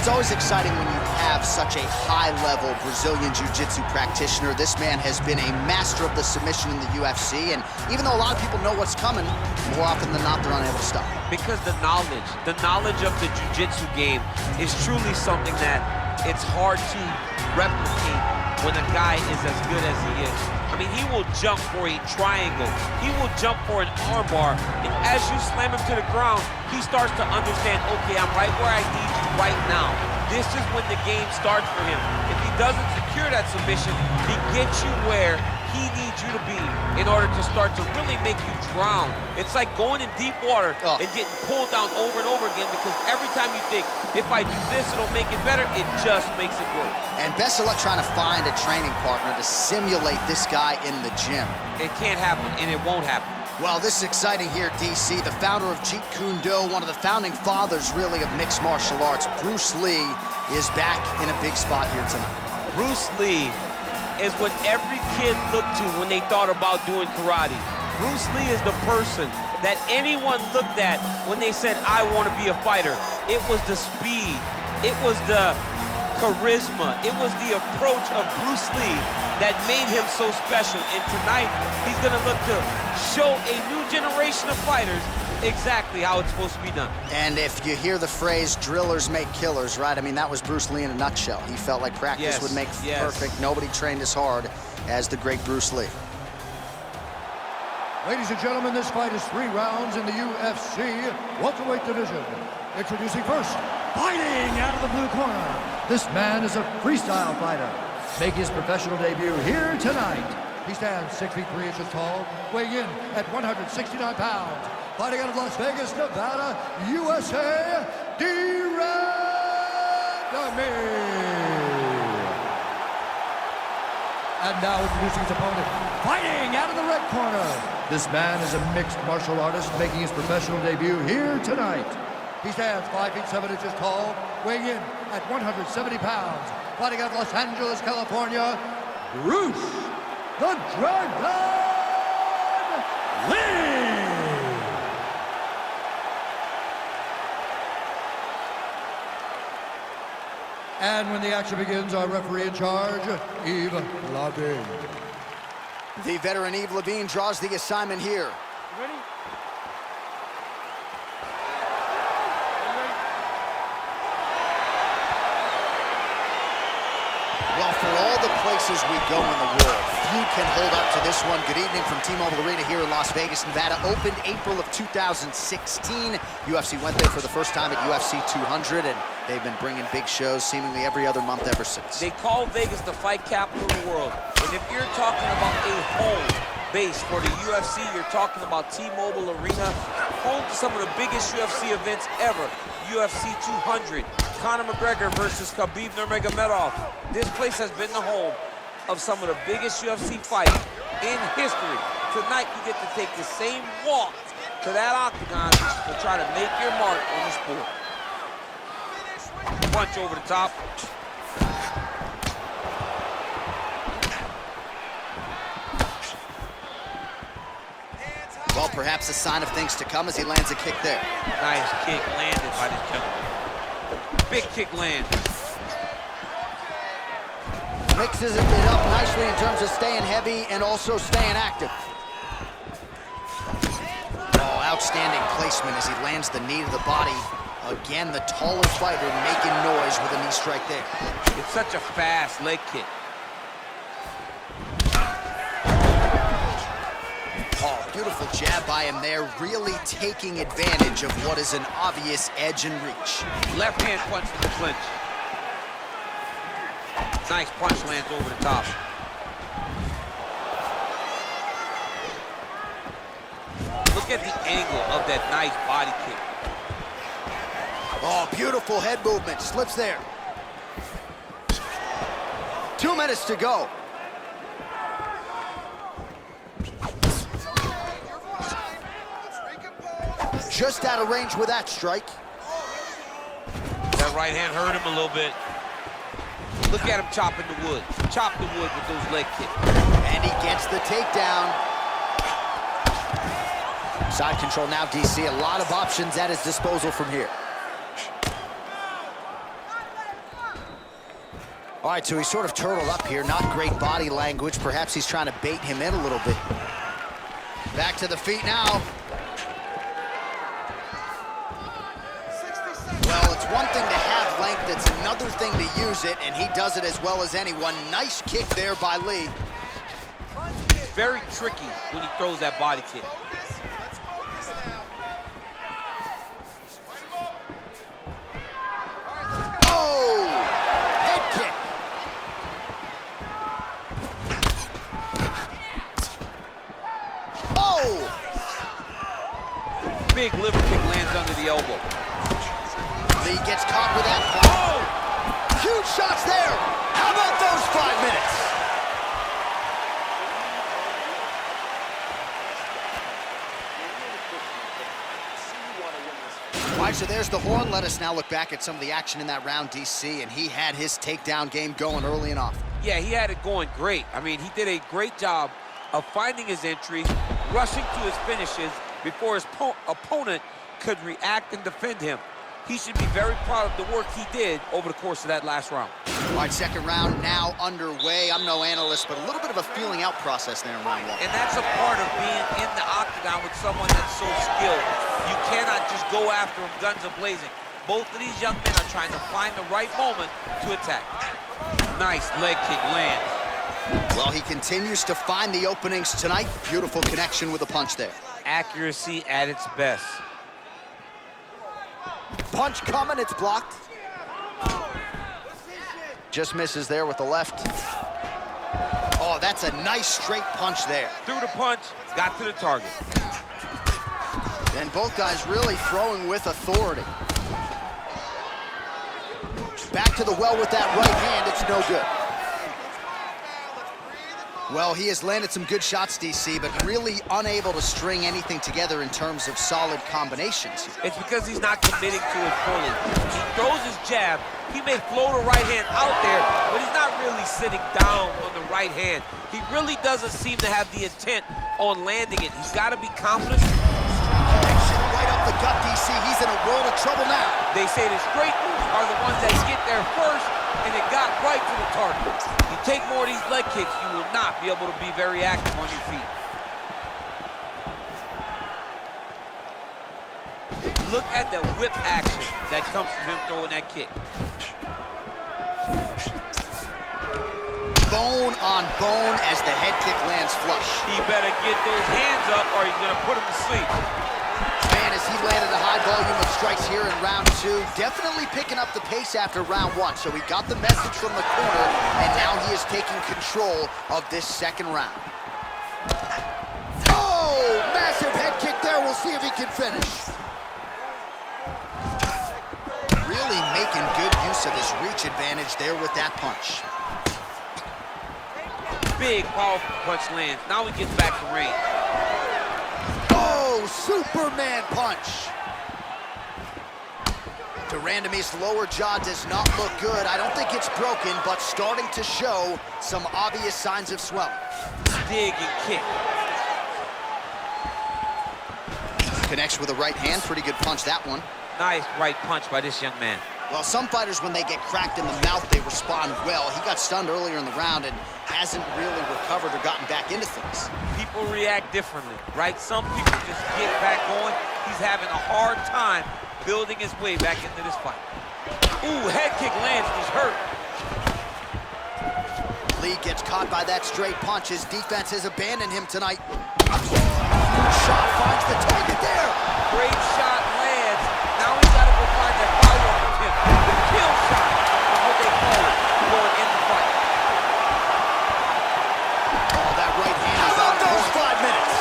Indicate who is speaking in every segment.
Speaker 1: it's always exciting when you have such a high-level Brazilian Jiu-Jitsu practitioner. This man has been a master of the submission in the UFC, and even though a lot of people know what's coming, more often than not, they're unable to stop.
Speaker 2: Because the knowledge of the Jiu-Jitsu game is truly something that it's hard to replicate when a guy is as good as he is. I mean, he will jump for a triangle. He will jump for an armbar. And as you slam him to the ground, he starts to understand, okay, I'm right where I need you right now. This is when the game starts for him. If he doesn't secure that submission, he gets you where he needs you to be in order to start to really make you drown. It's like going in deep water and getting pulled down over and over again, because every time you think, if I do this, it'll make it better, it just makes it worse.
Speaker 1: And best of luck trying to find a training partner to simulate this guy in the gym.
Speaker 2: It can't happen, and it won't happen.
Speaker 1: Well, this is exciting here, DC. The founder of Jeet Kune Do, one of the founding fathers, really, of mixed martial arts, Bruce Lee, is back in a big spot here tonight.
Speaker 2: Bruce Lee is what every kid looked to when they thought about doing karate. Bruce Lee is the person that anyone looked at when they said, I want to be a fighter. It was the speed, it was the charisma, it was the approach of Bruce Lee that made him so special. And tonight, he's gonna look to show a new generation of fighters exactly how it's supposed to be done.
Speaker 1: And if you hear the phrase, drillers make killers, right? I mean, that was Bruce Lee in a nutshell. He felt like practice would make perfect. Nobody trained as hard as the great Bruce Lee.
Speaker 3: Ladies and gentlemen, this fight is 3 rounds in the UFC welterweight division. Introducing first, fighting out of the blue corner. This man is a freestyle fighter, making his professional debut here tonight. He stands 6 feet 3 inches tall, weighing in at 169 pounds. Fighting out of Las Vegas, Nevada, USA, And now introducing his opponent, fighting out of the red corner. This man is a mixed martial artist making his professional debut here tonight. He stands 5 feet 7 inches tall, weighing in at 170 pounds. Fighting out of Los Angeles, California, Bruce the Dragon Lee. And when the action begins, our referee in charge, Yves Lavigne.
Speaker 1: The veteran Yves Lavigne draws the assignment here.
Speaker 4: Ready?
Speaker 1: Well, for all the places we go in the world, few can hold up to this one. Good evening from T-Mobile Arena here in Las Vegas, Nevada. Opened April of 2016. UFC went there for the first time at UFC 200, and they've been bringing big shows seemingly every other month ever since.
Speaker 2: They call Vegas the fight capital of the world. And if you're talking about a home base for the UFC, you're talking about T-Mobile Arena, home to some of the biggest UFC events ever. UFC 200, Conor McGregor versus Khabib Nurmagomedov. This place has been the home of some of the biggest UFC fights in history. Tonight, you get to take the same walk to that octagon to try to make your mark on the sport. Punch over the top.
Speaker 1: Well, perhaps a sign of things to come as he lands a kick there.
Speaker 2: Nice kick landed by this gentleman. Big kick land.
Speaker 1: Mixes it up nicely in terms of staying heavy and also staying active. Oh, outstanding placement as he lands the knee to the body. Again, the taller fighter making noise with a knee strike there.
Speaker 2: It's such a fast leg kick.
Speaker 1: Oh, beautiful jab by him there, really taking advantage of what is an obvious edge and reach.
Speaker 2: Left hand punch to the clinch. Nice punch lands over the top. Look at the angle of that nice body kick.
Speaker 1: Oh, beautiful head movement, slips there. 2 minutes to go. Just out of range with that strike.
Speaker 2: That right hand hurt him a little bit. Look at him chopping the wood. Chop the wood with those leg kicks.
Speaker 1: And he gets the takedown. Side control now, DC. A lot of options at his disposal from here. All right, so he's sort of turtled up here. Not great body language. Perhaps he's trying to bait him in a little bit. Back to the feet now. Well, it's one thing to have length. It's another thing to use it, and he does it as well as anyone. Nice kick there by Lee.
Speaker 2: Very tricky when he throws that body kick.
Speaker 1: Oh! Head kick. Oh!
Speaker 2: Big liver kick lands under the elbow.
Speaker 1: Lee gets caught with that punch. Oh! Huge shots there. How about those 5 minutes? All right, so there's the horn. Let us now look back at some of the action in that round, DC, and he had his takedown game going early and often.
Speaker 2: Yeah, he had it going great. I mean, he did a great job of finding his entry, rushing to his finishes before his opponent could react and defend him. He should be very proud of the work he did over the course of that last round.
Speaker 1: All right, second round now underway. I'm no analyst, but a little bit of a feeling out process there in round one.
Speaker 2: And that's a part of being in the octagon with someone that's so skilled. You cannot just go after him guns a-blazing. Both of these young men are trying to find the right moment to attack. Nice leg kick lands.
Speaker 1: Well, he continues to find the openings tonight. Beautiful connection with the punch there.
Speaker 2: Accuracy at its best.
Speaker 1: Punch coming, it's blocked. Just misses there with the left. Oh, that's a nice straight punch there.
Speaker 2: Threw the punch, got to the target.
Speaker 1: And both guys really throwing with authority. Back to the well with that right hand, it's no good. Well, he has landed some good shots, DC, but really unable to string anything together in terms of solid combinations.
Speaker 2: It's because he's not committing to it fully. He throws his jab, he may float a right hand out there, but he's not really sitting down on the right hand. He really doesn't seem to have the intent on landing it. He's got to be confident.
Speaker 1: Connection right up the gut, DC. He's in a world of trouble now.
Speaker 2: They say the straight moves are the ones that get there first, and it got right to the target. You take more of these leg kicks, you will not be able to be very active on your feet. Look at the whip action that comes from him throwing that kick.
Speaker 1: Bone on bone as the head kick lands flush.
Speaker 2: He better get those hands up or he's gonna put him to sleep.
Speaker 1: Man, as he landed a high volume of strikes here in round two, definitely picking up the pace after round one. So he got the message from the corner, and now he is taking control of this second round. Oh, massive head kick there. We'll see if he can finish. Really making good use of his reach advantage there with that punch.
Speaker 2: Big, powerful punch lands. Now he gets back to range.
Speaker 1: Oh, Superman punch. De Randamie's lower jaw does not look good. I don't think it's broken, but starting to show some obvious signs of swelling.
Speaker 2: Dig and kick.
Speaker 1: Connects with a right hand. Pretty good punch, that one.
Speaker 2: Nice right punch by this young man.
Speaker 1: Well, some fighters, when they get cracked in the mouth, they respond well. He got stunned earlier in the round and hasn't really recovered or gotten back into things.
Speaker 2: People react differently, right? Some people just get back going. He's having a hard time building his way back into this fight. Ooh, head kick lands, he's hurt.
Speaker 1: Lee gets caught by that straight punch. His defense has abandoned him tonight. Shot finds the target there.
Speaker 2: Great shot lands. Now he's got to go find that follow-up with him. The kill shot is what they call it going in the fight.
Speaker 1: Oh, that right hand is on those 5 minutes.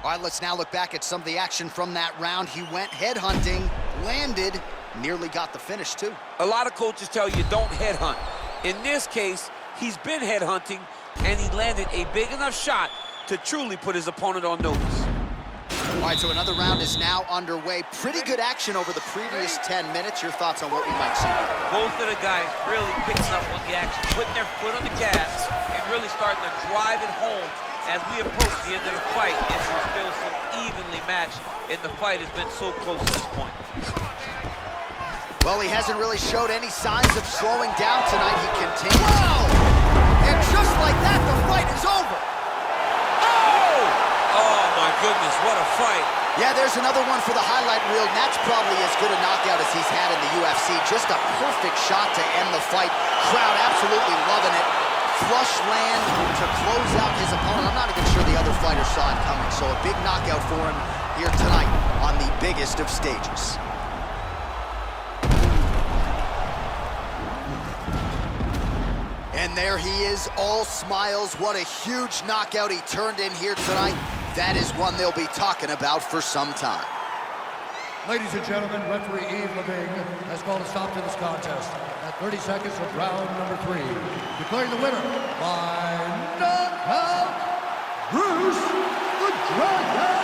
Speaker 1: All right, let's now look back at some of the action from that round. He went headhunting, landed, nearly got the finish, too.
Speaker 2: A lot of coaches tell you don't headhunt. In this case, he's been headhunting, and he landed a big enough shot to truly put his opponent on notice.
Speaker 1: All right, so another round is now underway. Pretty good action over the previous 10 minutes. Your thoughts on what we might see?
Speaker 2: Both of the guys really picking up on the action, putting their foot on the gas, and really starting to drive it home as we approach the end of the fight. It feels so evenly matched, and the fight has been so close at this point.
Speaker 1: Well, he hasn't really showed any signs of slowing down tonight. He continues. Whoa! And just like that, the fight is over.
Speaker 2: Oh my goodness, what a fight.
Speaker 1: Yeah, there's another one for the highlight reel, and that's probably as good a knockout as he's had in the UFC. Just a perfect shot to end the fight. Crowd absolutely loving it. Flush land to close out his opponent. I'm not even sure the other fighter saw it coming, so a big knockout for him here tonight on the biggest of stages. And there he is, all smiles. What a huge knockout he turned in here tonight. That is one they'll be talking about for some time.
Speaker 3: Ladies and gentlemen, referee Yves Leving has called a stop to this contest at 30 seconds of round number 3. Declaring the winner by knockout, Bruce the Dragon